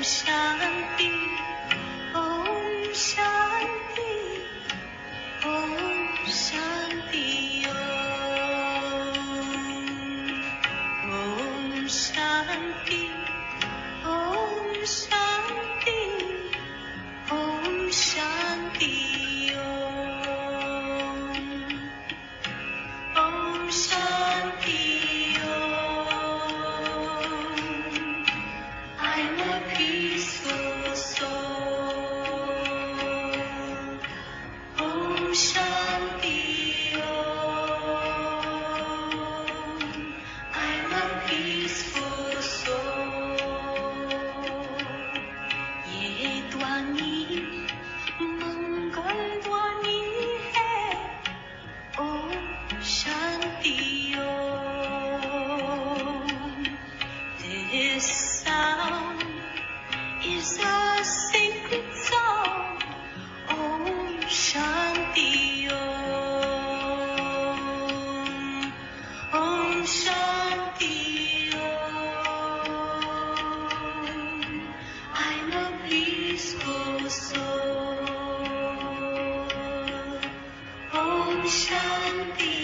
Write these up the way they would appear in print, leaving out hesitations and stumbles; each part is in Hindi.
Shanti, Om Shanti, Om Shanti, Om Shanti, Om Shanti, Om Shanti, Om Shanti. I'm a peaceful soul. Om Shanti Om. I'm a peaceful soul. ये ध्वनि मंगल ध्वनि है। Om Shanti Om. This sound is a sacred song. Om Shanti Om. Om Shanti Om. I'm a peaceful soul. Om Shanti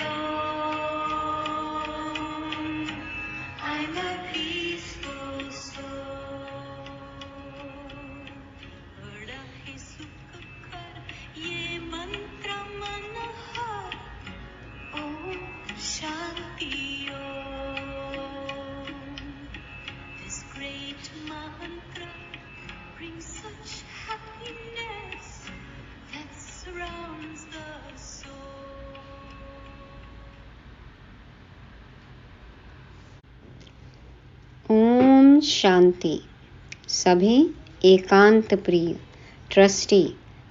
Om. I'm a peaceful soul. बड़ा ही सुख कर ये मंत्र मन है। Om Shanti Om. This great mantra brings such happiness that surrounds the soul. Om Shanti. सभी एकांत प्रिय ट्रस्टी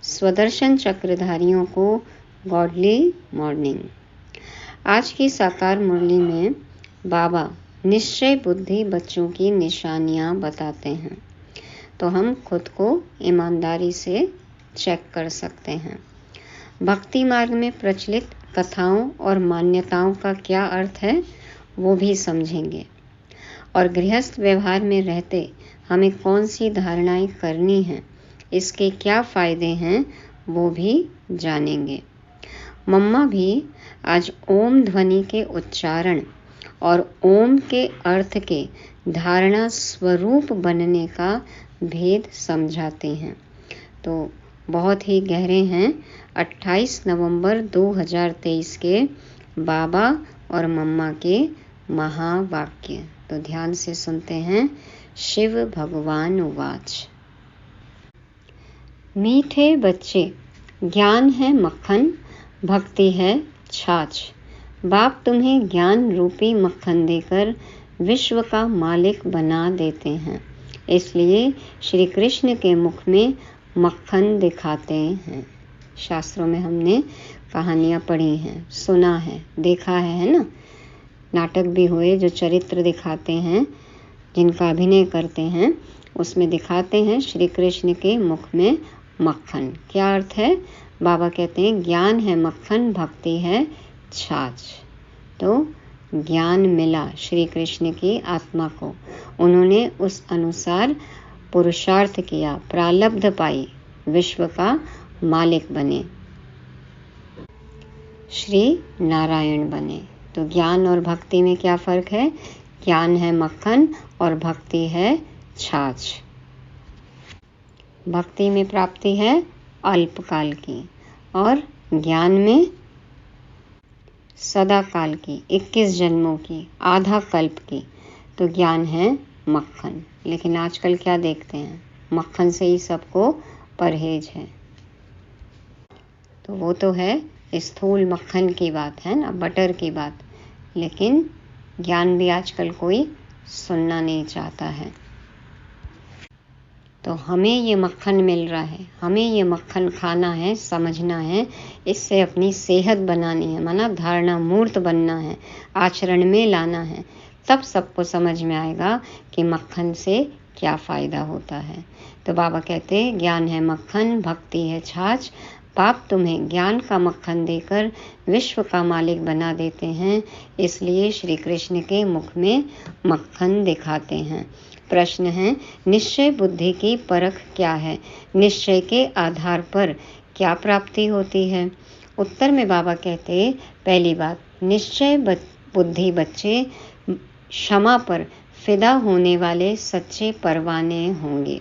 स्वदर्शन चक्रधारियों को गॉडली मॉर्निंग। आज की साकार मुरली में बाबा निश्चय बुद्धि बच्चों की निशानियां बताते हैं, तो हम खुद को ईमानदारी से चेक कर सकते हैं। भक्ति मार्ग में प्रचलित कथाओं और मान्यताओं का क्या अर्थ है वो भी समझेंगे, और गृहस्थ व्यवहार में रहते हमें कौन सी धारणाएं करनी हैं, इसके क्या फायदे हैं वो भी जानेंगे। मम्मा भी आज ओम ध्वनि के उच्चारण और ओम के अर्थ के धारणा स्वरूप बनने का भेद समझाते हैं, तो बहुत ही गहरे हैं। 28 नवंबर 2023 के बाबा और मम्मा के महावाक्य, तो ध्यान से सुनते हैं। शिव भगवान उवाच। मीठे बच्चे, ज्ञान है मक्खन, भक्ति है छाछ। बाप तुम्हें ज्ञान रूपी मक्खन देकर विश्व का मालिक बना देते हैं, इसलिए श्री कृष्ण के मुख में मक्खन दिखाते हैं। शास्त्रों में हमने कहानियां पढ़ी हैं, सुना है, देखा है ना। नाटक भी हुए जो चरित्र दिखाते हैं, जिनका अभिनय करते हैं, उसमें दिखाते हैं श्री कृष्ण के मुख में मक्खन। क्या अर्थ है? बाबा कहते हैं ज्ञान है मक्खन, भक्ति है छाछ। तो ज्ञान मिला श्री कृष्ण की आत्मा को, उन्होंने उस अनुसार पुरुषार्थ किया, प्रारब्ध पाई, विश्व का मालिक बने, श्री नारायण बने। तो ज्ञान और भक्ति में क्या फर्क है? ज्ञान है मक्खन और भक्ति है छाछ। भक्ति में प्राप्ति है अल्पकाल की और ज्ञान में सदा काल की, 21 जन्मों की, आधा कल्प की। तो ज्ञान है मक्खन। लेकिन आजकल क्या देखते हैं? मक्खन से ही सबको परहेज है। तो वो तो है स्थूल मक्खन की बात है ना, बटर की बात। लेकिन ज्ञान भी आजकल कोई सुनना नहीं चाहता है। तो हमें ये मक्खन मिल रहा है, हमें ये मक्खन खाना है, समझना है, इससे अपनी सेहत बनानी है, माना धारणा मूर्त बनना है, आचरण में लाना है। तब सबको समझ में आएगा कि मक्खन से क्या फ़ायदा होता है। तो बाबा कहते हैं ज्ञान है मक्खन, भक्ति है छाछ। बाप तुम्हें ज्ञान का मक्खन देकर विश्व का मालिक बना देते हैं, इसलिए श्री कृष्ण के मुख में मक्खन दिखाते हैं। प्रश्न है, निश्चय बुद्धि की परख क्या है? निश्चय के आधार पर क्या प्राप्ति होती है? उत्तर में बाबा कहते, पहली बात, निश्चय बुद्धि बच्चे क्षमा पर फिदा होने वाले सच्चे परवाने होंगे।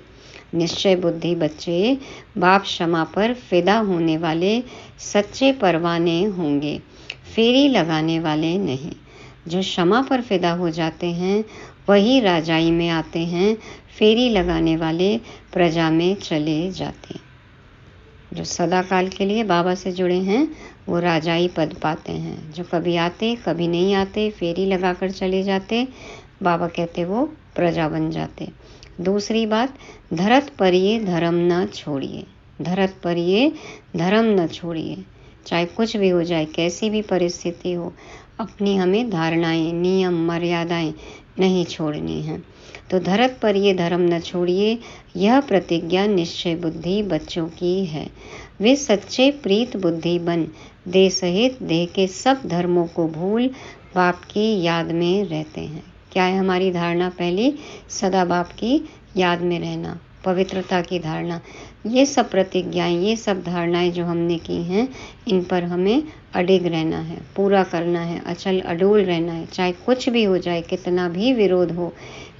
निश्चय बुद्धि बच्चे बाप क्षमा पर फिदा होने वाले सच्चे परवाने होंगे, फेरी लगाने वाले नहीं। जो क्षमा पर फिदा हो जाते हैं वही राजाई में आते हैं, फेरी लगाने वाले प्रजा में चले जाते हैं। जो सदा काल के लिए बाबा से जुड़े हैं वो राजाई पद पाते हैं। जो कभी आते कभी नहीं आते, फेरी लगाकर चले जाते, बाबा कहते वो प्रजा बन जाते। दूसरी बात, धरत पर ये धर्म न छोड़िए। धरत पर ये धर्म न छोड़िए, चाहे कुछ भी हो जाए, कैसी भी परिस्थिति हो, अपनी हमें धारणाएं, नियम, मर्यादाएं नहीं छोड़नी हैं। तो धरत पर ये धर्म न छोड़िए, यह प्रतिज्ञा निश्चय बुद्धि बच्चों की है। वे सच्चे प्रीत बुद्धि बन देह सहित देह के सब धर्मों को भूल बाप की याद में रहते हैं। क्या है हमारी धारणा? पहली, सदा बाप की याद में रहना, पवित्रता की धारणा। ये सब प्रतिज्ञाएं, ये सब धारणाएं जो हमने की हैं, इन पर हमें अडिग रहना है, पूरा करना है, अचल अडोल रहना है। चाहे कुछ भी हो जाए, कितना भी विरोध हो,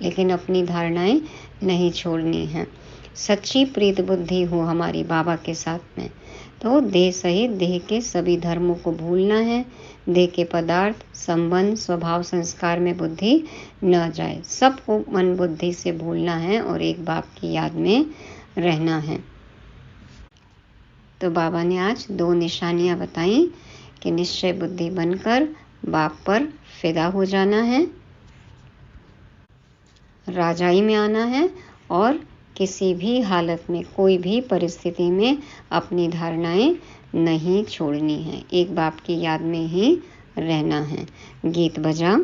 लेकिन अपनी धारणाएं नहीं छोड़नी है। सच्ची प्रीत बुद्धि हो हमारी बाबा के साथ में, तो देह सहित देह के सभी धर्मों को भूलना है। देह के पदार्थ, संबंध, स्वभाव, संस्कार में बुद्धि न जाए। सबको मन बुद्धि से भूलना है और एक बाप की याद में रहना है। तो बाबा ने आज 2 निशानियां बताई कि निश्चय बुद्धि बनकर बाप पर फिदा हो जाना है, राजाई में आना है और किसी भी हालत में, कोई भी परिस्थिति में अपनी धारणाएं नहीं छोड़नी है, एक बाप की याद में ही रहना है। गीत बजा।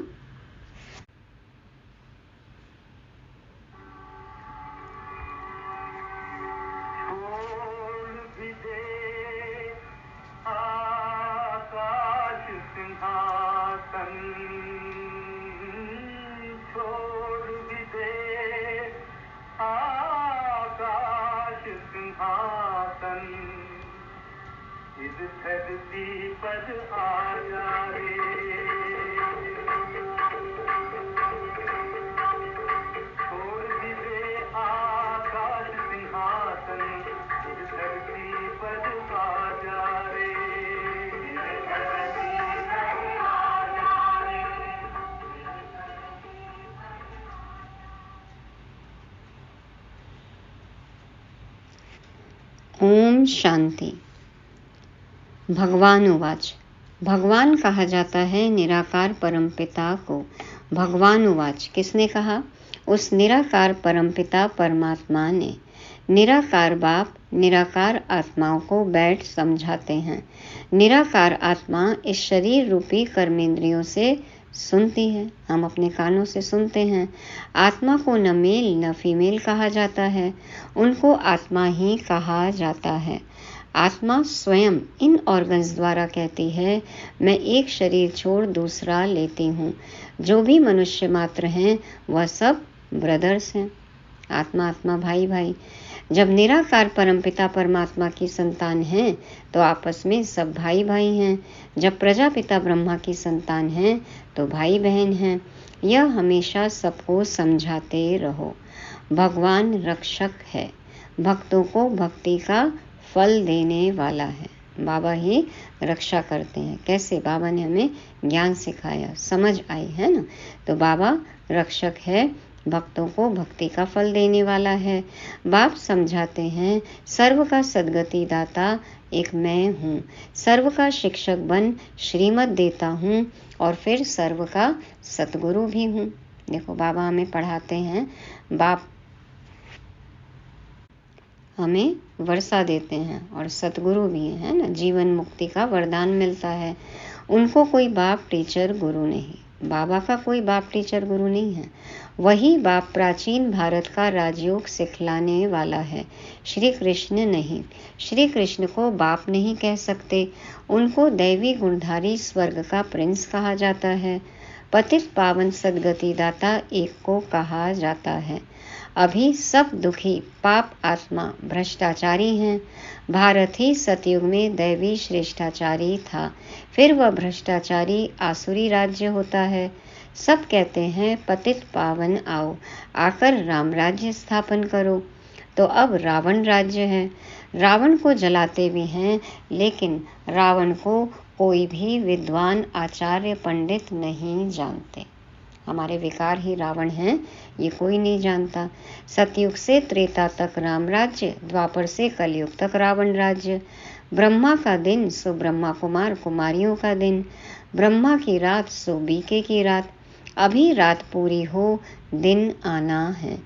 इस धरती पर आया रे, छोड़ भी दे आकाश सिंहासन, इस धरती पर आजा रे, इस धरती पर आजा रे। ओम शांति। भगवान उवाच। भगवान कहा जाता है निराकार परमपिता को। भगवान उवाच किसने कहा? उस निराकार परमपिता परमात्मा ने। निराकार बाप निराकार आत्माओं को बैठ समझाते हैं। निराकार आत्मा इस शरीर रूपी कर्मेंद्रियों से सुनती है, हम अपने कानों से सुनते हैं। आत्मा को न मेल न फीमेल कहा जाता है, उनको आत्मा ही कहा जाता है। आत्मा स्वयं इन ऑर्गन्स द्वारा कहती है, मैं एक शरीर छोड़ दूसरा लेती हूँ। जो भी मनुष्य मात्र हैं वह सब ब्रदर्स हैं। आत्मा आत्मा, भाई भाई। जब निराकार परमपिता परमात्मा की संतान हैं तो आपस में सब भाई भाई हैं। जब प्रजापिता ब्रह्मा की संतान हैं तो भाई बहन हैं। यह हमेशा सबको समझाते रहो। भगवान रक्षक है, भक्तों को भक्ति का फल देने वाला है। बाबा ही रक्षा करते हैं। कैसे? बाबा ने हमें ज्ञान सिखाया, समझ आई है ना। तो बाबा रक्षक है, भक्तों को भक्ति का फल देने वाला है। बाप समझाते हैं, सर्व का सद्गति दाता एक मैं हूँ, सर्व का शिक्षक बन श्रीमत देता हूँ और फिर सर्व का सतगुरु भी हूँ। देखो बाबा हमें पढ़ाते हैं, बाप हमें वर्षा देते हैं और सतगुरु भी है ना, जीवन मुक्ति का वरदान मिलता है। उनको कोई बाप टीचर गुरु नहीं, बाबा का कोई बाप टीचर गुरु नहीं है। वही बाप प्राचीन भारत का राजयोग सिखलाने वाला है, श्री कृष्ण नहीं। श्री कृष्ण को बाप नहीं कह सकते, उनको दैवी गुणधारी स्वर्ग का प्रिंस कहा जाता है। पतित पावन सद्गति दाता एक को कहा जाता है। अभी सब दुखी पाप आत्मा भ्रष्टाचारी हैं। भारत ही सतयुग में दैवी श्रेष्ठाचारी था, फिर वह भ्रष्टाचारी आसुरी राज्य होता है। सब कहते हैं पतित पावन आओ, आकर राम राज्य स्थापन करो। तो अब रावण राज्य है। रावण को जलाते भी हैं, लेकिन रावण को कोई भी विद्वान आचार्य पंडित नहीं जानते। हमारे विकार ही रावण हैं, ये कोई नहीं जानता। सतयुग से त्रेता तक राम राज्य, द्वापर से कलयुग तक रावण राज्य। ब्रह्मा का दिन सो ब्रह्मा कुमार कुमारियों का दिन, ब्रह्मा की रात सो बीके की रात। अभी रात पूरी हो, दिन आना है।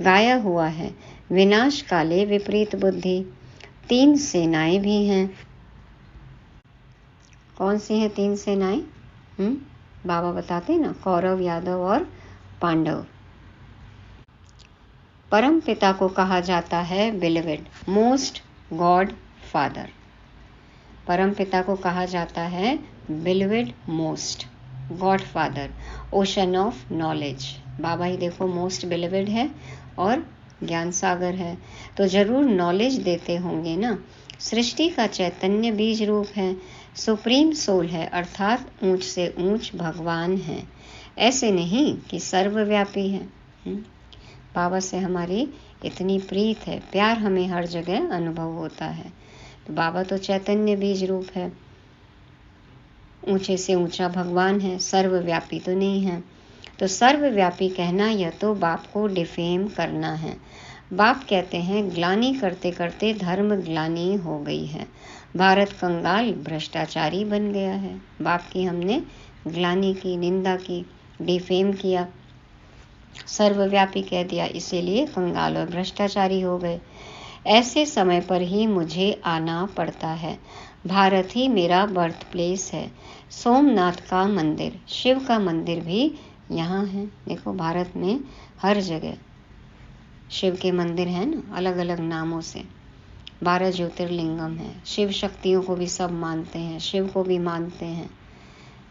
गाया हुआ है विनाश काले विपरीत बुद्धि। 3 सेनाएं भी हैं। कौन सी हैं 3 सेनाएं? बाबा बताते ना, कौरव, यादव और पांडव। परम पिता को कहा जाता है बिलवेड, मोस्ट गॉड फादर। परम पिता को कहा जाता है beloved, most God father, ocean of knowledge. बाबा ही देखो मोस्ट बिलवेड है और ज्ञान सागर है, तो जरूर नॉलेज देते होंगे ना। सृष्टि का चैतन्य बीज रूप है, सुप्रीम सोल है, अर्थात ऊंच से ऊंच भगवान है। ऐसे नहीं कि सर्वव्यापी है। बाबा से हमारी इतनी प्रीत है, प्यार हमें हर जगह अनुभव होता है। तो बाबा तो चैतन्य बीज रूप है, ऊंचे से ऊंचा भगवान है, सर्वव्यापी तो नहीं है। तो सर्वव्यापी कहना यह तो बाप को डिफेम करना है। बाप कहते हैं ग्लानि करते करते धर्म ग्लानि हो गई है, भारत कंगाल भ्रष्टाचारी बन गया है। बाप की हमने ग्लानि की, निंदा की, डिफेम किया, सर्वव्यापी कह दिया, इसीलिए कंगाल और भ्रष्टाचारी हो गए। ऐसे समय पर ही मुझे आना पड़ता है। भारत ही मेरा बर्थ प्लेस है। सोमनाथ का मंदिर, शिव का मंदिर भी यहाँ है। देखो भारत में हर जगह शिव के मंदिर हैं ना, अलग अलग नामों से। 12 ज्योतिर्लिंगम है। शिव शक्तियों को भी सब मानते हैं, शिव को भी मानते हैं।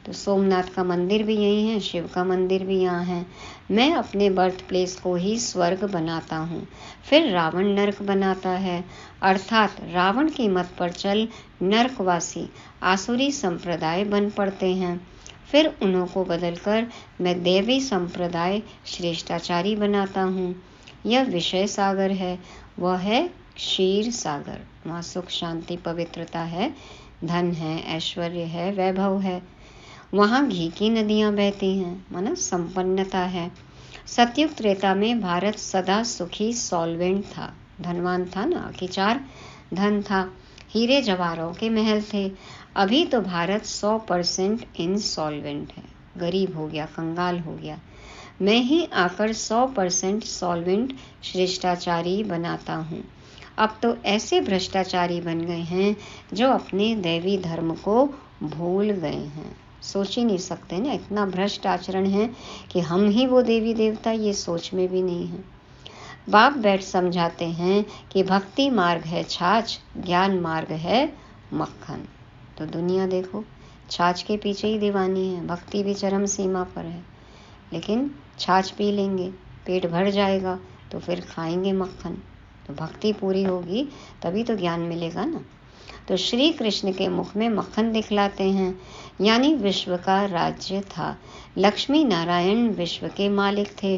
तो सोमनाथ का मंदिर भी यही है, शिव का मंदिर भी यहाँ है। मैं अपने बर्थ प्लेस को ही स्वर्ग बनाता हूँ, फिर रावण नरक बनाता है, अर्थात रावण की मत पर चल नरकवासी आसुरी संप्रदाय बन पड़ते हैं। फिर उन्हों को बदलकर मैं देवी संप्रदाय श्रेष्ठाचारी बनाता हूँ। यह विषय सागर है, वह है क्षीर सागर। वहाँ सुख शांति पवित्रता है, धन है, ऐश्वर्य है, वैभव है। वहाँ घी की नदियाँ बहती हैं, माना संपन्नता है। सतयुग त्रेता में भारत सदा सुखी सॉल्वेंट था, धनवान था ना, अकिचार धन था, हीरे जवाहरों के महल थे। अभी तो भारत 100% इंसॉल्वेंट है, गरीब हो गया, कंगाल हो गया। मैं ही आकर 100% सॉल्वेंट श्रेष्ठाचारी बनाता हूँ। अब तो ऐसे भ्रष्टाचारी बन गए हैं जो अपने दैवी धर्म को भूल गए हैं। सोच ही नहीं सकते ना, इतना भ्रष्ट आचरण है कि हम ही वो देवी देवता, ये सोच में भी नहीं है। बाप बैठ समझाते हैं कि भक्ति मार्ग है छाछ, ज्ञान मार्ग है मक्खन। तो दुनिया देखो छाछ के पीछे ही दीवानी है, भक्ति भी चरम सीमा पर है, लेकिन छाछ पी लेंगे, पेट भर जाएगा, तो फिर खाएंगे मक्खन। तो भक्ति पूरी होगी तभी तो ज्ञान मिलेगा ना। तो श्री कृष्ण के मुख में मक्खन दिखलाते हैं, यानी विश्व का राज्य था। लक्ष्मी नारायण विश्व के मालिक थे।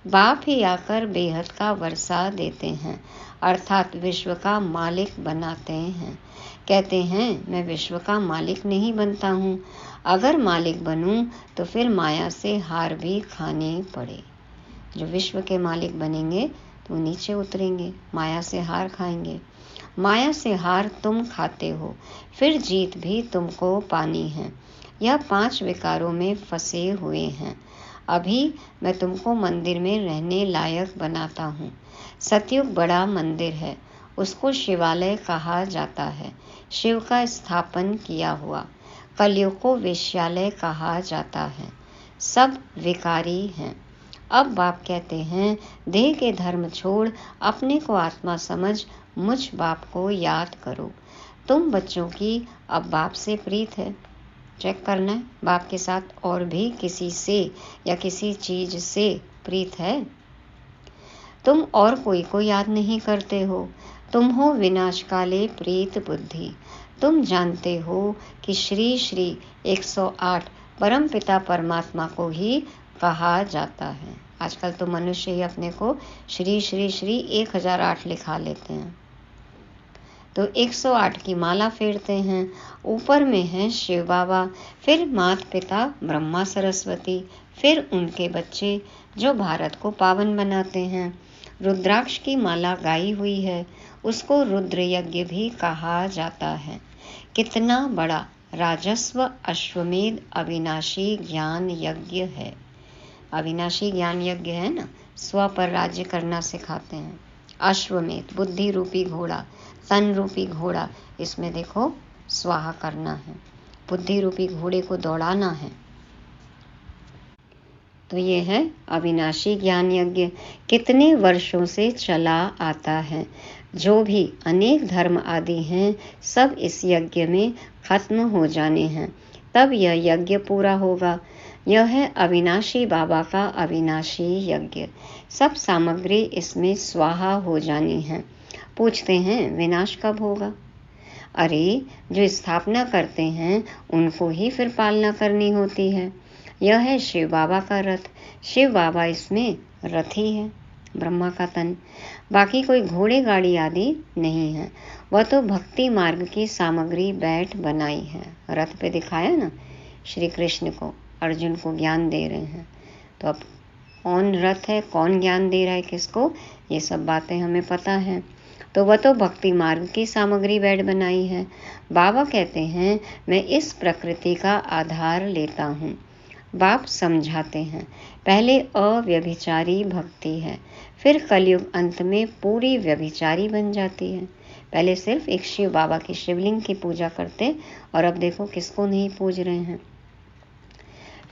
बाप ही आकर बेहद का वर्षा देते हैं, अर्थात विश्व का मालिक बनाते हैं। कहते हैं मैं विश्व का मालिक नहीं बनता हूँ, अगर मालिक बनूं तो फिर माया से हार भी खाने पड़े। जो विश्व के मालिक बनेंगे तो नीचे उतरेंगे, माया से हार खाएंगे। माया से हार तुम खाते हो, फिर जीत भी तुमको पानी है। यह 5 विकारों में फंसे हुए हैं। अभी मैं तुमको मंदिर में रहने लायक बनाता हूँ। सतयुग बड़ा मंदिर है, उसको शिवालय कहा जाता है, शिव का स्थापन किया हुआ। कलयुग को वेश्यालय कहा जाता है, सब विकारी हैं। अब बाप कहते हैं देह के धर्म छोड़ अपने को आत्मा समझ मुझ बाप को याद करो। तुम बच्चों की अब बाप से प्रीत है। चेक करना है बाप के साथ और भी किसी से या किसी चीज से प्रीत है। तुम और कोई को याद नहीं करते हो। तुम हो विनाशकाले प्रीत बुद्धि। तुम जानते हो कि श्री श्री 108 परम पिता परमात्मा को ही कहा जाता है। आजकल तो मनुष्य ही अपने को श्री श्री श्री 1008 लिखा लेते हैं। तो 108 की माला फेरते हैं। ऊपर में है शिव बाबा, फिर माता पिता ब्रह्मा सरस्वती, फिर उनके बच्चे जो भारत को पावन बनाते हैं। रुद्राक्ष की माला गाई हुई है, उसको रुद्र यज्ञ भी कहा जाता है। कितना बड़ा राजस्व अश्वमेध अविनाशी ज्ञान यज्ञ है। अविनाशी ज्ञान यज्ञ है ना, स्व पर राज्य करना सिखाते हैं। अश्वमेध बुद्धि रूपी घोड़ा, तन रूपी घोड़ा, इसमें देखो स्वाहा करना है, बुद्धि रूपी घोड़े को दौड़ाना है। तो ये है अविनाशी ज्ञान यज्ञ, कितने वर्षों से चला आता है। जो भी अनेक धर्म आदि हैं, सब इस यज्ञ में खत्म हो जाने हैं, तब यह यज्ञ पूरा होगा। यह है अविनाशी बाबा का अविनाशी यज्ञ। सब सामग्री इसमें स्वाहा हो जानी है। पूछते हैं विनाश कब होगा? अरे, जो स्थापना करते हैं उनको ही फिर पालना करनी होती है। यह है शिव बाबा का रथ। शिव बाबा इसमें रथी है, ब्रह्मा का तन। बाकी कोई घोड़े गाड़ी आदि नहीं है। वह तो भक्ति मार्ग की सामग्री बैठ बनाई है। रथ पे दिखाया ना श्री कृष्ण को, अर्जुन को ज्ञान दे रहे हैं। तो अब कौन रथ है, कौन ज्ञान दे रहा है किसको, ये सब बातें हमें पता है। तो वह तो भक्ति मार्ग की सामग्री बैठ बनाई है। बाबा कहते हैं मैं इस प्रकृति का आधार लेता हूँ। बाप समझाते हैं पहले अव्यभिचारी भक्ति है, फिर कलयुग अंत में पूरी व्यभिचारी बन जाती है। पहले सिर्फ एक शिव बाबा की शिवलिंग की पूजा करते, और अब देखो किसको नहीं पूज रहे हैं।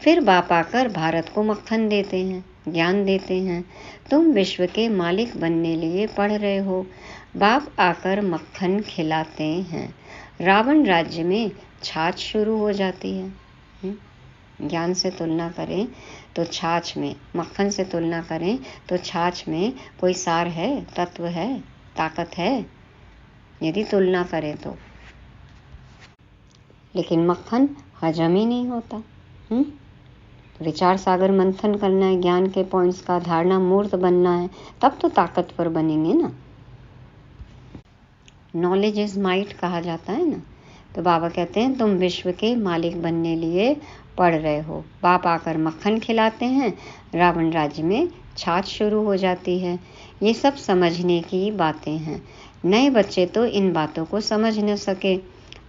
फिर बाप आकर भारत को मक्खन देते हैं, ज्ञान देते हैं। तुम विश्व के मालिक बनने लिए पढ़ रहे हो। बाप आकर मक्खन खिलाते हैं। रावण राज्य में छाछ शुरू हो जाती है। ज्ञान से तुलना करें तो छाछ में, मक्खन से तुलना करें तो छाछ में कोई सार है, तत्व है, ताकत है, यदि तुलना करें तो। लेकिन मक्खन हजम ही नहीं होता। विचार सागर मंथन करना है, ज्ञान के पॉइंट्स का धारणा मूर्त बनना है, तब तो ताकतवर बनेंगे ना। नॉलेज इज माइट कहा जाता है ना। तो बाबा कहते हैं तुम विश्व के मालिक बनने लिए पढ़ रहे हो। बाप आकर मक्खन खिलाते हैं, रावण राज्य में छाछ शुरू हो जाती है। ये सब समझने की बातें हैं। नए बच्चे तो इन बातों को समझ न सके।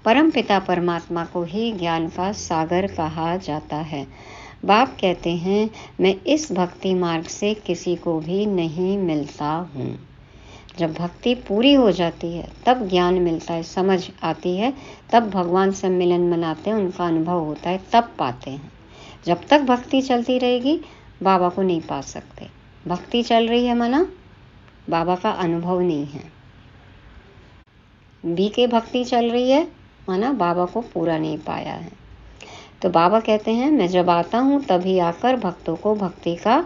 परम पिता परमात्मा को ही ज्ञान का सागर कहा जाता है। बाप कहते हैं मैं इस भक्ति मार्ग से किसी को भी नहीं मिलता हूँ। जब भक्ति पूरी हो जाती है तब ज्ञान मिलता है, समझ आती है, तब भगवान से मिलन मनाते हैं, उनका अनुभव होता है, तब पाते हैं। जब तक भक्ति चलती रहेगी बाबा को नहीं पा सकते। भक्ति चल रही है माना बाबा का अनुभव नहीं है। बीके भक्ति चल रही है माना बाबा को पूरा नहीं पाया है। तो बाबा कहते हैं मैं जब आता हूँ तभी आकर भक्तों को भक्ति का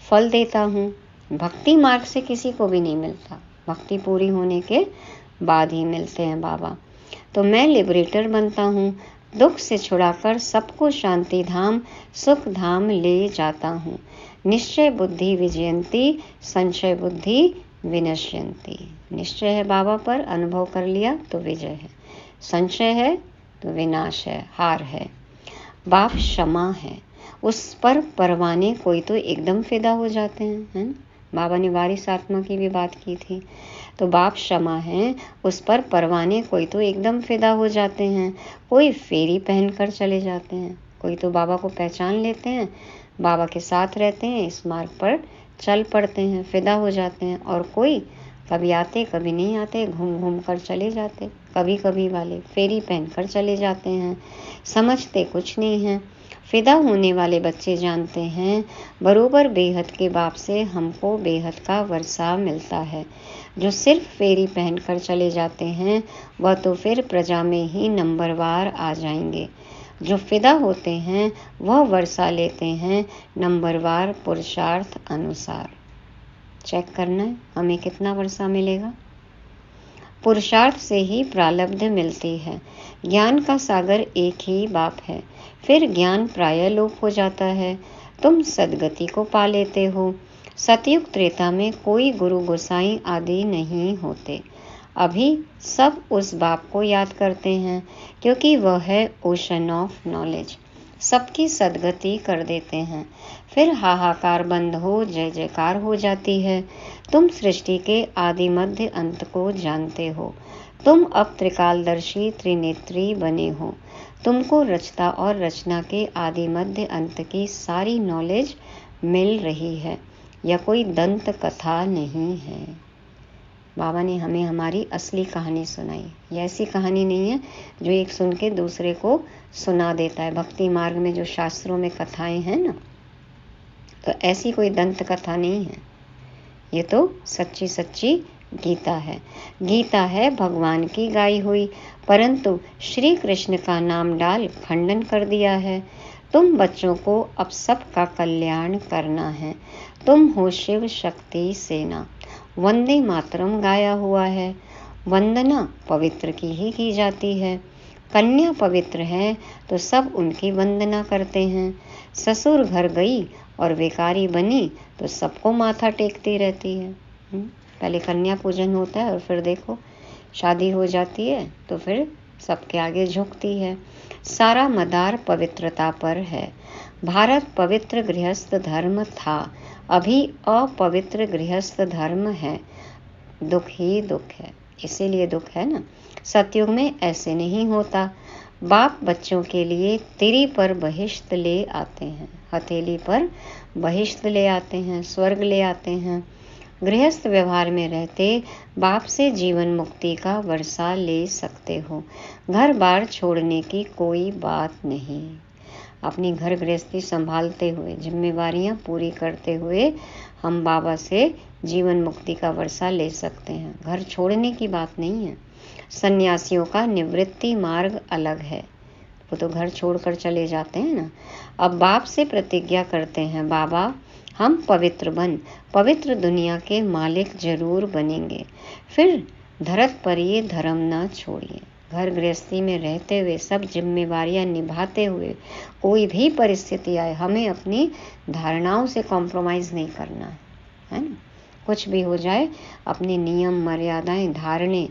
फल देता हूँ। भक्ति मार्ग से किसी को भी नहीं मिलता, भक्ति पूरी होने के बाद ही मिलते हैं बाबा। तो मैं लिबरेटर बनता हूँ, दुख से छुड़ाकर सबको शांति धाम सुख धाम ले जाता हूँ। निश्चय बुद्धि विजयंती, संशय बुद्धि विनश्यंती। निश्चय है बाबा पर, अनुभव कर लिया तो विजय है, संशय है तो विनाश है, हार है। बाप क्षमा है, उस पर परवाने कोई तो एकदम फिदा हो जाते हैं, है ना। बाबा ने वारिस आत्मा की भी बात की थी। तो बाप क्षमा है, उस पर परवाने कोई तो एकदम फिदा हो जाते हैं। कोई फेरी पहनकर चले जाते हैं, कोई तो बाबा को पहचान लेते हैं, बाबा के साथ रहते हैं, इस मार्ग पर चल पड़ते हैं, फिदा हो जाते हैं। और कोई कभी आते कभी नहीं आते, घूम घूम कर चले जाते। कभी कभी वाले फेरी पहनकर चले जाते हैं, समझते कुछ नहीं है। फिदा होने वाले बच्चे जानते हैं बरोबर बेहद के बाप से हमको बेहद का वर्षा मिलता है। जो सिर्फ फेरी पहनकर चले जाते हैं वह तो फिर प्रजा में ही नंबरवार आ जाएंगे। जो फिदा होते हैं वह वर्षा लेते हैं नंबरवार पुरुषार्थ अनुसार। चेक करना है हमें कितना वर्षा मिलेगा। पुरुषार्थ से ही प्रारब्ध मिलती है। ज्ञान का सागर एक ही बाप है, फिर ज्ञान प्राय लोप हो जाता है। तुम सदगति को पा लेते हो। सतयुग त्रेता में कोई गुरु गोसाई आदि नहीं होते। अभी सब उस बाप को याद करते हैं, क्योंकि वह है ओशन ऑफ नॉलेज। सबकी सदगति कर देते हैं। फिर हाहाकार बंद हो जय जयकार हो जाती है। तुम सृष्टि के आदि मध्य अंत को जानते हो। तुम अब त्रिकालदर्शी त्रिनेत्री बने हो। तुमको रचता और रचना के आदि मध्य अंत की सारी नॉलेज मिल रही है। यह कोई दंत कथा नहीं है। बाबा ने हमें हमारी असली कहानी सुनाई। यह ऐसी कहानी नहीं है जो एक सुन के दूसरे को सुना देता है। भक्ति मार्ग में जो शास्त्रों में कथाएं हैं ना, तो ऐसी कोई दंत कथा नहीं है। ये तो सच्ची सच्ची गीता है। गीता है भगवान की गाई हुई, परंतु श्री कृष्ण का नाम डाल खंडन कर दिया है। तुम बच्चों को अब सबका कल्याण करना है। तुम हो शिव शक्ति सेना। वंदे मातरम गाया हुआ है। वंदना पवित्र की ही की जाती है। कन्या पवित्र है तो सब उनकी वंदना करते हैं। ससुर घर गई और बेकारी बनी तो सबको माथा टेकती रहती है। पहले कन्या पूजन होता है और फिर देखो शादी हो जाती है तो फिर सबके आगे झुकती है। सारा मदार पवित्रता पर है। भारत पवित्र गृहस्थ धर्म था, अभी अपवित्र गृहस्थ धर्म है। दुख ही दुख है, इसीलिए दुख है ना। सतयुग में ऐसे नहीं होता। बाप बच्चों के लिए तिरी पर बहिष्त ले आते हैं, हथेली पर बहिष्त ले आते हैं, स्वर्ग ले आते हैं। गृहस्थ व्यवहार में रहते बाप से जीवन मुक्ति का वर्षा ले सकते हो। घर बार छोड़ने की कोई बात नहीं। अपनी घर गृहस्थी संभालते हुए, जिम्मेवारियां पूरी करते हुए हम बाबा से जीवन मुक्ति का वर्षा ले सकते हैं। घर छोड़ने की बात नहीं है। सन्यासियों का निवृत्ति मार्ग अलग है, वो तो घर छोड़कर चले जाते हैं ना। अब बाप से प्रतिज्ञा करते हैं, बाबा हम पवित्र बन पवित्र दुनिया के मालिक जरूर बनेंगे। फिर धरत पर ये धर्म ना छोड़िए। घर गृहस्थी में रहते हुए सब जिम्मेवारियां निभाते हुए कोई भी परिस्थिति आए, हमें अपनी धारणाओं से कॉम्प्रोमाइज नहीं करना है ना। कुछ भी हो जाए, अपने नियम मर्यादाएं धारणे,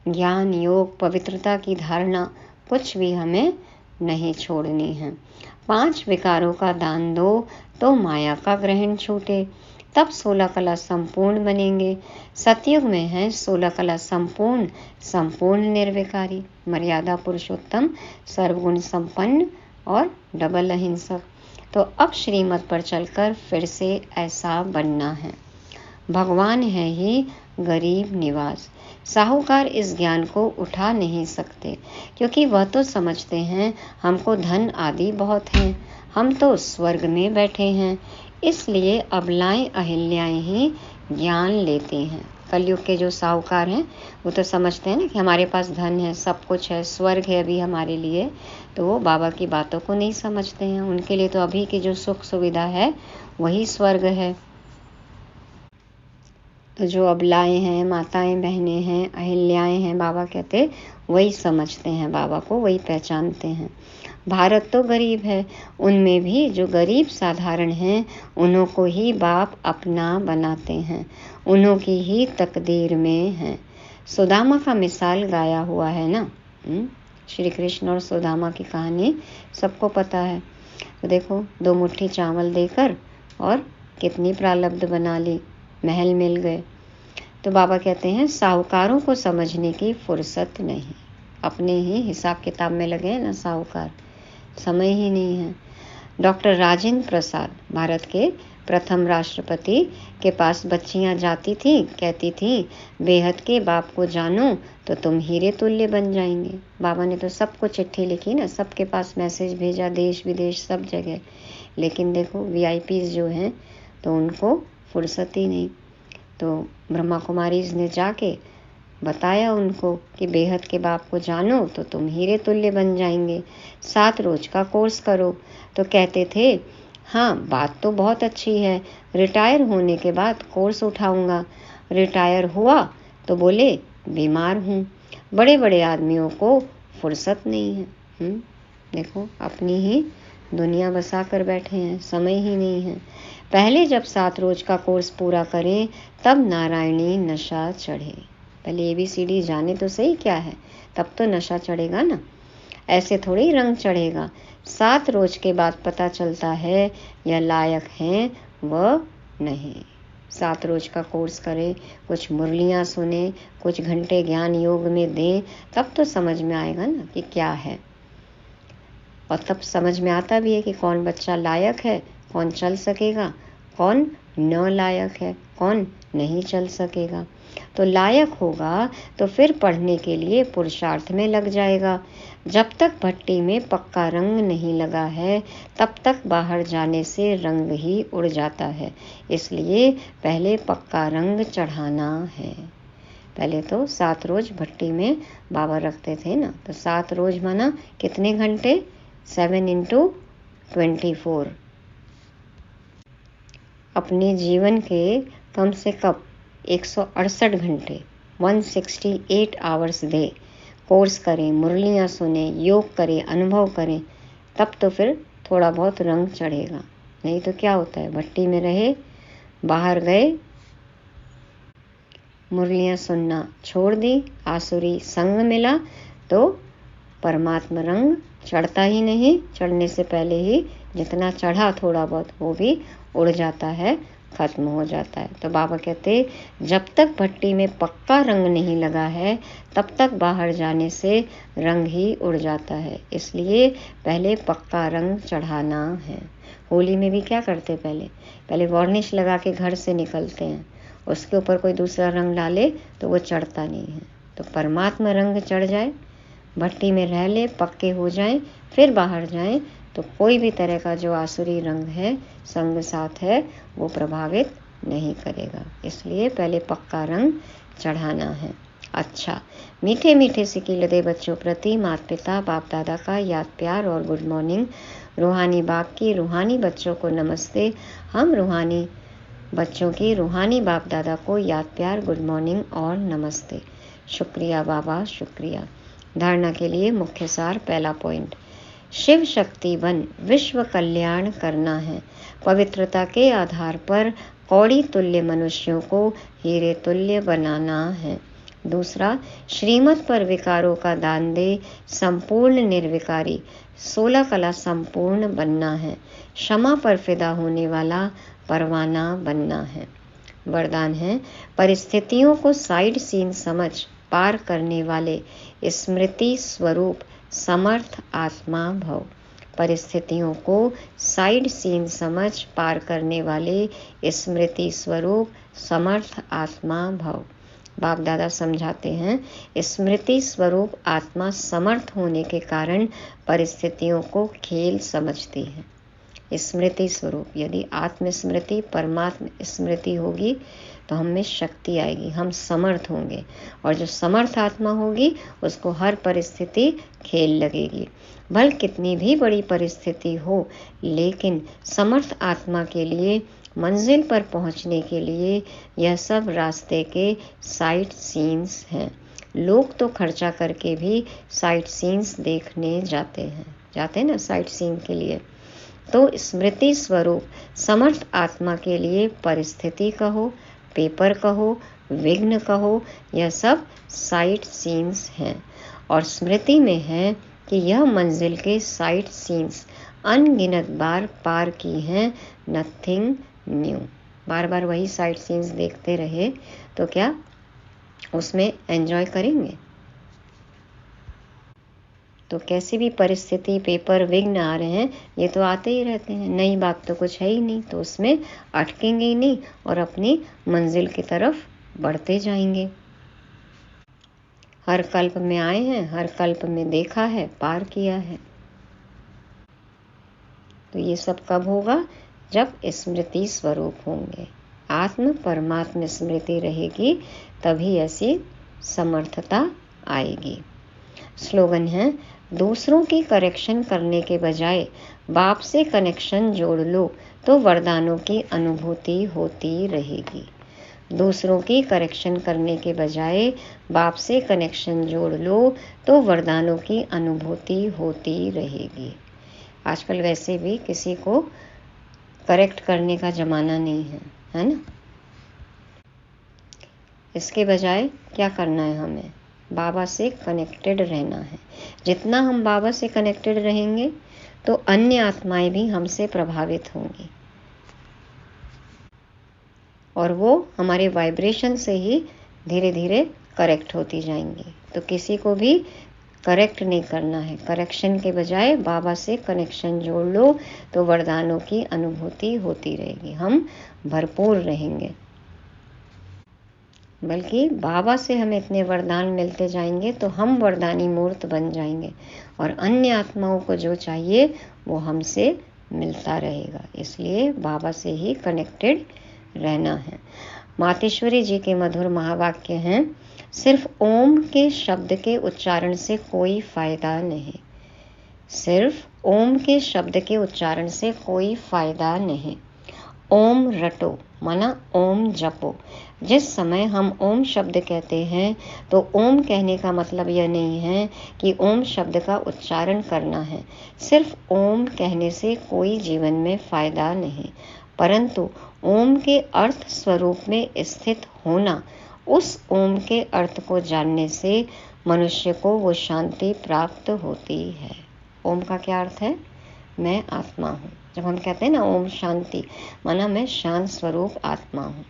ज्ञान योग पवित्रता की धारणा कुछ भी हमें नहीं छोड़नी है। 5 विकारों का दान दो तो माया का ग्रहण छूटे, तब 16 कला संपूर्ण बनेंगे। सतयुग में है 16 कला संपूर्ण, संपूर्ण निर्विकारी, मर्यादा पुरुषोत्तम, सर्वगुण संपन्न और डबल अहिंसक। तो अब श्रीमत पर चलकर फिर से ऐसा बनना है। भगवान है ही गरीब निवास। साहूकार इस ज्ञान को उठा नहीं सकते, क्योंकि वह तो समझते हैं हमको धन आदि बहुत हैं, हम तो स्वर्ग में बैठे हैं। इसलिए अबलाएं अहिल्याएं ही ज्ञान लेते हैं। कलयुग के जो साहूकार हैं वो तो समझते हैं ना कि हमारे पास धन है, सब कुछ है, स्वर्ग है अभी हमारे लिए, तो वो बाबा की बातों को नहीं समझते हैं। उनके लिए तो अभी की जो सुख सुविधा है वही स्वर्ग है। तो जो अबलाएं हैं, माताएं बहनें हैं, अहिल्याएं हैं, बाबा कहते वही समझते हैं बाबा को, वही पहचानते हैं। भारत तो गरीब है, उनमें भी जो गरीब साधारण हैं उन्हों को ही बाप अपना बनाते हैं, उन्हों की ही तकदीर में है। सुदामा का मिसाल गाया हुआ है ना। श्री कृष्ण और सुदामा की कहानी सबको पता है। तो देखो 2 मुट्ठी चावल देकर और कितनी प्रारब्ध बना ली, महल मिल गए। तो बाबा कहते हैं साहूकारों को समझने की फुर्सत नहीं, अपने ही हिसाब किताब में लगे हैं ना साहूकार, समय ही नहीं है। डॉक्टर राजेंद्र प्रसाद, भारत के प्रथम राष्ट्रपति के पास बच्चियां जाती थी, कहती थी बेहद के बाप को जानो तो तुम हीरे तुल्य बन जाएंगे। बाबा ने तो सबको चिट्ठी लिखी ना, सबके पास मैसेज भेजा, देश विदेश सब जगह। लेकिन देखो VIPs जो हैं तो उनको फुर्सत ही नहीं। तो ब्रह्मा कुमारीज ने जाके बताया उनको कि बेहद के बाप को जानो तो तुम हीरे तुल्य बन जाएंगे, 7 रोज का कोर्स करो। तो कहते थे हाँ, बात तो बहुत अच्छी है, रिटायर होने के बाद कोर्स उठाऊंगा। रिटायर हुआ तो बोले बीमार हूँ। बड़े बड़े आदमियों को फुर्सत नहीं है। देखो, अपनी ही दुनिया बसा कर बैठे हैं, समय ही नहीं है। पहले जब 7 रोज का कोर्स पूरा करें तब नारायणी नशा चढ़े। पहले ABCD जाने तो सही क्या है, तब तो नशा चढ़ेगा ना। ऐसे थोड़ी रंग चढ़ेगा। 7 रोज के बाद पता चलता है यह लायक हैं व नहीं। 7 रोज का कोर्स करें, कुछ मुरलियाँ सुने, कुछ घंटे ज्ञान योग में दें, तब तो समझ में आएगा ना कि क्या है। और तब समझ में आता भी है कि कौन बच्चा लायक है, कौन चल सकेगा, कौन न लायक है, कौन नहीं चल सकेगा। तो लायक होगा तो फिर पढ़ने के लिए पुरुषार्थ में लग जाएगा। जब तक भट्टी में पक्का रंग नहीं लगा है तब तक बाहर जाने से रंग ही उड़ जाता है। इसलिए पहले पक्का रंग चढ़ाना है। पहले तो 7 रोज भट्टी में बाबा रखते थे ना, तो 7 रोज माना कितने घंटे? 7 × 24। अपने जीवन के कम से कम 168 घंटे 168 आवर्स दे, कोर्स करें, मुरलियाँ सुने, योग करें, अनुभव करें, तब तो फिर थोड़ा बहुत रंग चढ़ेगा। नहीं तो क्या होता है, भट्टी में रहे, बाहर गए, मुरलियाँ सुनना छोड़ दी, आसुरी संग मिला तो परमात्मा रंग चढ़ता ही नहीं। चढ़ने से पहले ही जितना चढ़ा थोड़ा बहुत वो भी उड़ जाता है, खत्म हो जाता है। तो बाबा कहते जब तक भट्टी में पक्का रंग नहीं लगा है तब तक बाहर जाने से रंग ही उड़ जाता है। इसलिए पहले पक्का रंग चढ़ाना है। होली में भी क्या करते, पहले वार्निश लगा के घर से निकलते हैं, उसके ऊपर कोई दूसरा रंग डाले तो वो चढ़ता नहीं है। तो परमात्मा रंग चढ़ जाए, भट्टी में रह ले, पक्के हो जाएं, फिर बाहर जाएं, तो कोई भी तरह का जो आसुरी रंग है, संग साथ है, वो प्रभावित नहीं करेगा। इसलिए पहले पक्का रंग चढ़ाना है। अच्छा, मीठे मीठे सिकीलदे बच्चों प्रति माता पिता बाप दादा का याद प्यार और गुड मॉर्निंग। रूहानी बाप की रूहानी बच्चों को नमस्ते। हम रूहानी बच्चों की रूहानी बाप दादा को याद प्यार, गुड मॉर्निंग और नमस्ते। शुक्रिया बाबा, शुक्रिया। धारणा के लिए मुख्य सार। पहला पॉइंट, शिव शक्ति बन विश्व कल्याण करना है। पवित्रता के आधार पर कौड़ी तुल्य मनुष्यों को हीरे तुल्य बनाना है। दूसरा, श्रीमत पर विकारों का दान दे संपूर्ण निर्विकारी 16 कला संपूर्ण बनना है। क्षमा पर फिदा होने वाला परवाना बनना है। वरदान है, परिस्थितियों को साइड सीन समझ पार करने वाले स्मृति स्वरूप समर्थ आत्मा भव। परिस्थितियों को साइड सीन समझ पार करने वाले स्मृति स्वरूप समर्थ आत्मा भव। बाप दादा समझाते हैं, स्मृति स्वरूप आत्मा समर्थ होने के कारण परिस्थितियों को खेल समझती है। स्मृति स्वरूप, यदि आत्मस्मृति परमात्मा स्मृति होगी तो हम में शक्ति आएगी, हम समर्थ होंगे। और जो समर्थ आत्मा होगी उसको हर परिस्थिति खेल लगेगी। भले कितनी भी बड़ी परिस्थिति हो, लेकिन समर्थ आत्मा के लिए मंजिल पर पहुंचने के लिए यह सब रास्ते के साइट सीन्स हैं। लोग तो खर्चा करके भी साइट सीन्स देखने जाते हैं ना साइट सीन के लिए। तो स्मृति स्वरूप समर्थ आत्मा के लिए परिस्थिति कहो, पेपर कहो, विघ्न कहो, यह सब साइट सीन्स हैं। और स्मृति में है कि यह मंजिल के साइट सीन्स अनगिनत बार पार की हैं, नथिंग न्यू। बार बार वही साइट सीन्स देखते रहे तो क्या उसमें एंजॉय करेंगे? तो कैसी भी परिस्थिति, पेपर, विघ्न आ रहे हैं, ये तो आते ही रहते हैं, नई बात तो कुछ है ही नहीं, तो उसमें अटकेंगे ही नहीं और अपनी मंजिल की तरफ बढ़ते जाएंगे। हर कल्प में आए हैं, हर कल्प में देखा है, पार किया है। तो ये सब कब होगा? जब स्मृति स्वरूप होंगे, आत्म परमात्मा स्मृति रहेगी, तभी ऐसी समर्थता आएगी। स्लोगन है, दूसरों की करेक्शन करने के बजाय बाप से कनेक्शन जोड़ लो तो वरदानों की अनुभूति होती रहेगी। दूसरों की करेक्शन करने के बजाय बाप से कनेक्शन जोड़ लो तो वरदानों की अनुभूति होती रहेगी। आजकल वैसे भी किसी को करेक्ट करने का ज़माना नहीं है ना। इसके बजाय क्या करना है, हमें बाबा से कनेक्टेड रहना है। जितना हम बाबा से कनेक्टेड रहेंगे तो अन्य आत्माएं भी हमसे प्रभावित होंगी और वो हमारे वाइब्रेशन से ही धीरे धीरे करेक्ट होती जाएंगी। तो किसी को भी करेक्ट नहीं करना है, करेक्शन के बजाय बाबा से कनेक्शन जोड़ लो तो वरदानों की अनुभूति होती रहेगी। हम भरपूर रहेंगे, बल्कि बाबा से हमें इतने वरदान मिलते जाएंगे तो हम वरदानी मूर्त बन जाएंगे और अन्य आत्माओं को जो चाहिए वो हमसे मिलता रहेगा। इसलिए बाबा से ही कनेक्टेड रहना है। मातेश्वरी जी के मधुर महावाक्य हैं, सिर्फ ओम के शब्द के उच्चारण से कोई फायदा नहीं। सिर्फ ओम के शब्द के उच्चारण से कोई फायदा नहीं। ओम रटो माना ओम जपो। जिस समय हम ओम शब्द कहते हैं तो ओम कहने का मतलब यह नहीं है कि ओम शब्द का उच्चारण करना है। सिर्फ ओम कहने से कोई जीवन में फायदा नहीं, परंतु ओम के अर्थ स्वरूप में स्थित होना, उस ओम के अर्थ को जानने से मनुष्य को वो शांति प्राप्त होती है। ओम का क्या अर्थ है? मैं आत्मा हूँ। जब हम कहते हैं ना ओम शांति, माना मैं शांत स्वरूप आत्मा हूँ,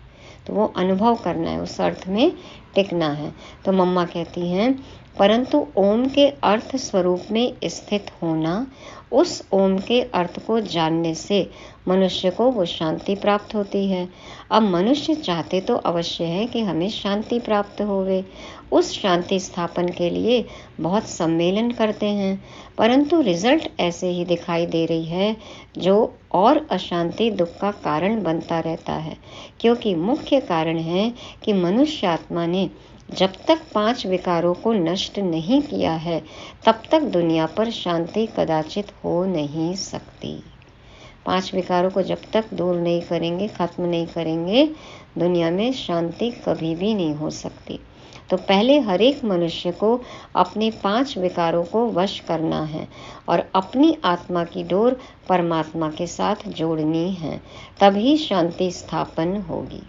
तो वो अनुभव करना है, उस अर्थ में टिकना है। तो मम्मा कहती हैं, परंतु ओम के अर्थ स्वरूप में स्थित होना, उस ओम के अर्थ को जानने से मनुष्य को वो शांति प्राप्त होती है। अब मनुष्य चाहते तो अवश्य है कि हमें शांति प्राप्त होवे। उस शांति स्थापन के लिए बहुत सम्मेलन करते हैं, परंतु रिजल्ट ऐसे ही दिखाई दे रही है जो और अशांति दुख का कारण बनता रहता है। क्योंकि मुख्य कारण है कि मनुष्य आत्मा ने जब तक 5 विकारों को नष्ट नहीं किया है तब तक दुनिया पर शांति कदाचित हो नहीं सकती। 5 विकारों को जब तक दूर नहीं करेंगे, खत्म नहीं करेंगे, दुनिया में शांति कभी भी नहीं हो सकती। तो पहले हर एक मनुष्य को अपने 5 विकारों को वश करना है और अपनी आत्मा की डोर परमात्मा के साथ जोड़नी है, तभी शांति स्थापन होगी।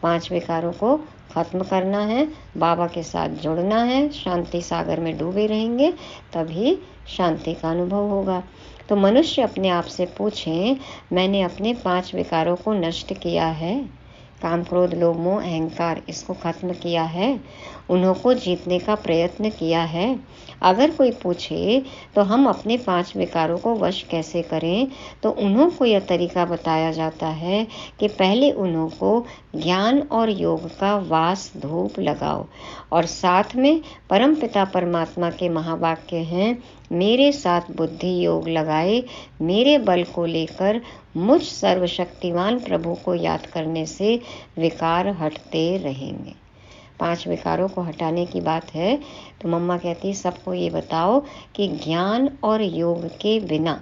5 विकारों को खत्म करना है, बाबा के साथ जुड़ना है, शांति सागर में डूबे रहेंगे, तभी शांति का अनुभव होगा। तो मनुष्य अपने आप से पूछें, मैंने अपने 5 विकारों को नष्ट किया है? काम क्रोध लोभ मोह अहंकार, इसको खत्म किया है? उन्हों को जीतने का प्रयत्न किया है? अगर कोई पूछे तो हम अपने 5 विकारों को वश कैसे करें, तो उन्हों को यह तरीका बताया जाता है कि पहले उन्हों को ज्ञान और योग का वास धूप लगाओ और साथ में परमपिता परमात्मा के महावाक्य हैं, मेरे साथ बुद्धि योग लगाए, मेरे बल को लेकर मुझ सर्वशक्तिमान प्रभु को याद करने से विकार हटते रहेंगे। 5 विकारों को हटाने की बात है तो मम्मा कहती, सबको ये बताओ कि ज्ञान और योग के बिना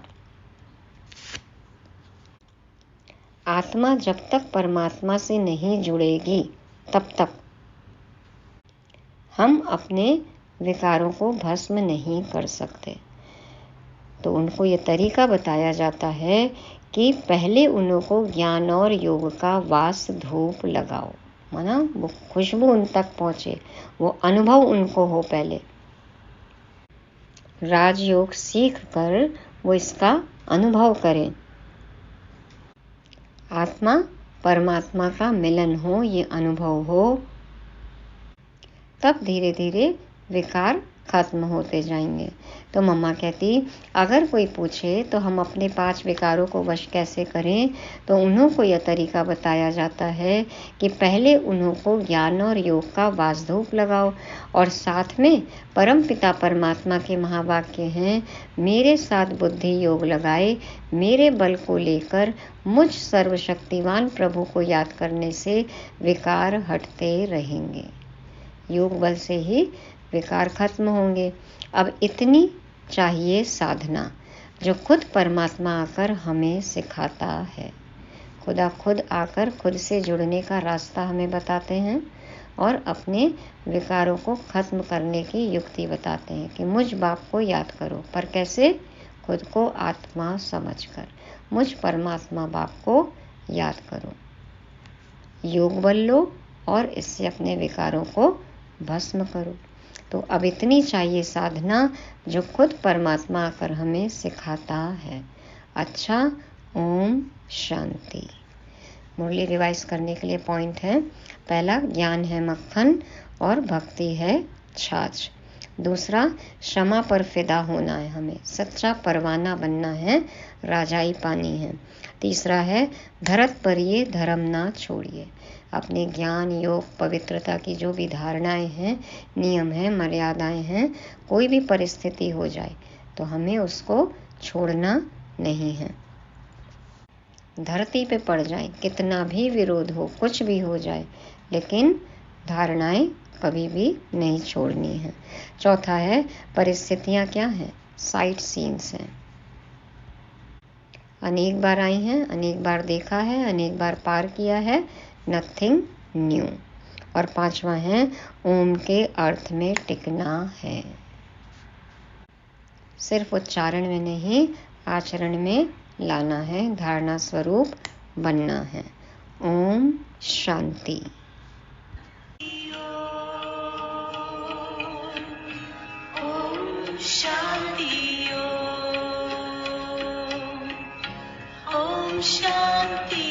आत्मा जब तक परमात्मा से नहीं जुड़ेगी तब तक हम अपने विकारों को भस्म नहीं कर सकते। तो उनको ये तरीका बताया जाता है कि पहले उन्हों को ज्ञान और योग का वास धूप लगाओ, माना वो खुशबू उन तक पहुँचे, वो अनुभव उनको हो। पहले राजयोग सीख कर वो इसका अनुभव करें, आत्मा परमात्मा का मिलन हो, ये अनुभव हो, तब धीरे धीरे विकार खत्म होते जाएंगे। तो मम्मा कहती, अगर कोई पूछे तो हम अपने 5 विकारों को वश कैसे करें, तो उन्हों को यह तरीका बताया जाता है कि पहले उन्हों को ज्ञान और योग का वास धूप लगाओ और साथ में परमपिता परमात्मा के महावाक्य हैं, मेरे साथ बुद्धि योग लगाए, मेरे बल को लेकर मुझ सर्वशक्तिवान प्रभु को याद करने से विकार हटते रहेंगे। योग बल से ही विकार खत्म होंगे। अब इतनी चाहिए साधना जो खुद परमात्मा आकर हमें सिखाता है। खुदा खुद आकर खुद से जुड़ने का रास्ता हमें बताते हैं और अपने विकारों को खत्म करने की युक्ति बताते हैं कि मुझ बाप को याद करो, पर कैसे? खुद को आत्मा समझकर मुझ परमात्मा बाप को याद करो, योग बल लो और इससे अपने विकारों को भस्म करो। तो अब इतनी चाहिए साधना जो खुद परमात्मा आकर हमें सिखाता है। अच्छा, ओम शांति। मुरली रिवाइज करने के लिए पॉइंट है, पहला, ज्ञान है मक्खन और भक्ति है छाछ। दूसरा, क्षमा पर फिदा होना है हमें, सच्चा परवाना बनना है, राजाई पानी है। तीसरा है, धरत पर ये धर्म ना छोड़िए। अपने ज्ञान, योग, पवित्रता की जो भी धारणाएं हैं, नियम हैं, मर्यादाएं हैं, कोई भी परिस्थिति हो जाए तो हमें उसको छोड़ना नहीं है। धरती पे पड़ जाए, कितना भी विरोध हो, कुछ भी हो जाए, लेकिन धारणाएं कभी भी नहीं छोड़नी है। चौथा है, परिस्थितियां क्या हैं? साइट सीन्स हैं, अनेक बार आई हैं, अनेक बार देखा है, अनेक बार पार किया है, नथिंग न्यू। और पांचवा है, ओम के अर्थ में टिकना है, सिर्फ उच्चारण में नहीं, आचरण में लाना है, धारणा स्वरूप बनना है। Om Shanti. Om Shanti. Om Shanti.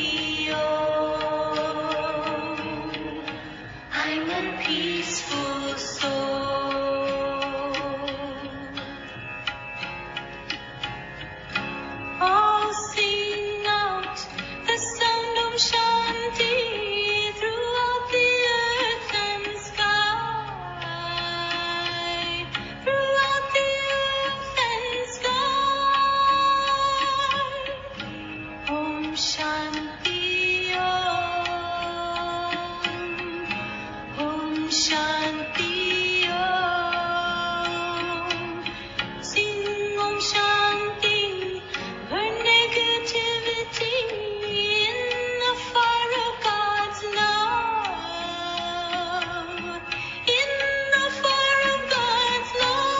I'm a peaceful soul. All sing out the sound of Shanti throughout the earth and sky. Throughout the earth and sky. Om Shanti Om. Om Shanti Om. Sing Om Shanti. Burn negativity in the fire of God's love. In the fire of God's love.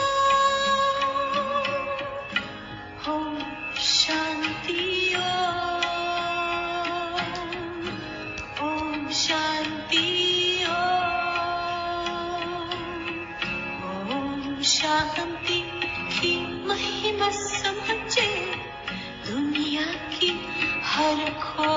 Om Shanti Om. Om Shanti Om. Om Shanti की महिमा समझे दुनिया की हर खो